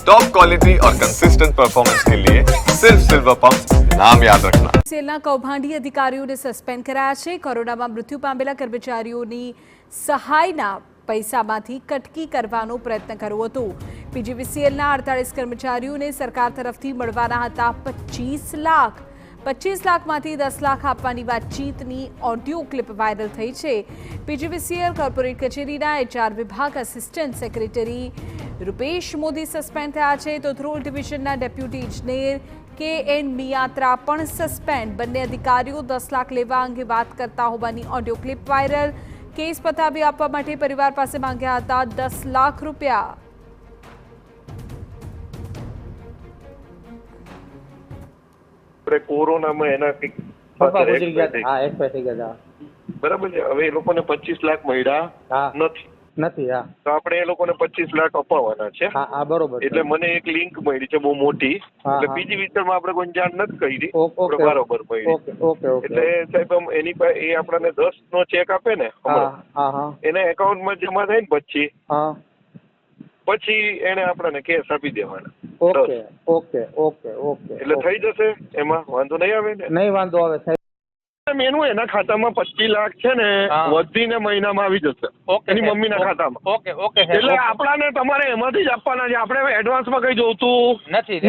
Top quality और consistent performance के लिए सिर्फ सिल्वर पंप नाम याद रखना। સેલના કૌભાંડી અધિકારીઓને સસ્પેન્ડ કરાયા છે। કોરોનામાં મૃત્યુ પામેલા કર્મચારીઓની સહાયના પૈસામાંથી કટકી કરવાનો પ્રયત્ન કર્યો હતો। પીજીવીસીએલના 48 કર્મચારીઓને સરકાર તરફથી મળવાના હતા 25 લાખ। 25 લાખમાંથી 10 લાખ આપવાની વાતચીતની ઓડિયો ક્લિપ વાયરલ થઈ છે। પીજીવીસીએલ કોર્પોરેટ કચેરીના HR વિભાગ assistant secretary Rupesh Modi suspend થયા છે, તો ધ્રોલ ડિવિઝનના ડેપ્યુટી ઇજનેર KN મિયાત્રા પણ સસ્પેન્ડ। બંને અધિકારીઓ 10 લાખ લેવા અંગે વાત કરતા હોવાની ઓડિયો ક્લિપ વાયરલ। કેસ પતાવી આપવા માટે પરિવાર પાસે માંગ્યા હતા 10 લાખ રૂપિયા। કોરોનામાં એના કંઈક એક્સપાયર થઈ ગયા બરાબર છે। હવે એ લોકોને 25 લાખ મળ્યા નથી। હા તો આપણે એ લોકોને 25 લાખ અપાવવાના છે। હા બરોબર। એટલે મને એક લિંક મળી છે બહુ મોટી, એટલે બીજી વિસ્તારમાં આપણે કોઈ જાણ નથી કરી, બરાબર મળી। એટલે સાહેબ એની પાસે એ આપણને 10 નો ચેક આપે ને એના એકાઉન્ટમાં જમા થાય ને પછી એને આપણને કેશ આપી દેવાના। એટલે થઈ જશે, એમાં વાંધો નહીં આવે ને? નહીં વાંધો આવે સાહેબ। એનું એના ખાતામાં 25 લાખ છે ને વધીને મહિનામાં આવી જશે એની મમ્મીના ખાતામાં। એટલે આપણાને તમારે એમાંથી જ આપવાના છે, આપણે એડવાન્સમાં કઈ જોતું નથી।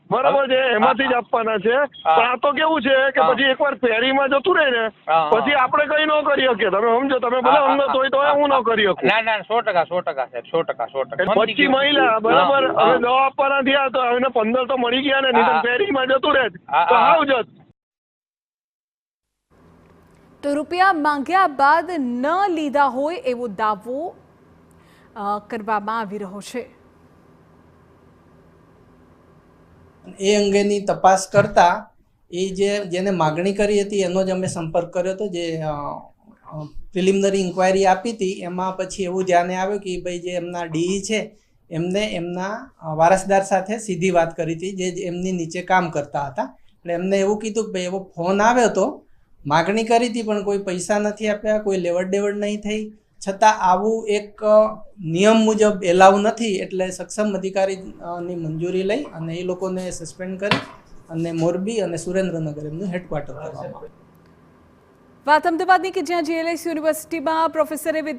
બરાબર છે, એમાંથી જ આપવાના છે। પણ આ તો કેવું છે કે પછી એકવાર ફેરીમાં જતું રહે ને પછી આપણે કઈ ન કરી શકીએ। તમે સમજો, તમે ભલે અંગત હોય તો હું ન કરી શકું। ના 100% પછી મહિલા બરાબર હવે દવા આપવાના થયા તો હવે 15 તો મળી ગયા ને, નહીં તો ફેરીમાં જતું રહે તો હાવ જત। તો રૂપિયા માંગ્યા બાદ ન લીધા હોય એવો દાવો કરવામાં આવી રહ્યો છે। એ અંગેની તપાસ કરતા જેને માગણી કરી હતી એનો જ અમે સંપર્ક કર્યો હતો। જે પ્રિલિમિનરી ઇન્ક્વાયરી આપી હતી એમાં પછી એવું ધ્યાને આવ્યું કે ભાઈ જે એમના ડીઈ છે એમને એમના વારસદાર સાથે સીધી વાત કરી હતી, જે એમની નીચે કામ કરતા હતા। એટલે એમને એવું કીધું કે ભાઈ એવો ફોન આવ્યો હતો, માગણી કરી હતી પણ કોઈ પૈસા નથી આપ્યા, કોઈ લેવડ દેવડ નહીં થઈ, છતાં આવું એક નિયમ મુજબ એલાવ નથી। એટલે સક્ષમ અધિકારીની મંજૂરી લઈ અને એ લોકોને સસ્પેન્ડ કરી અને મોરબી અને સુરેન્દ્રનગર એમનું હેડક્વાર્ટર કરવામાં આવ્યું। વાત અમદાવાદની કે જ્યાં GLS યુનિવર્સિટીમાં પ્રોફેસરે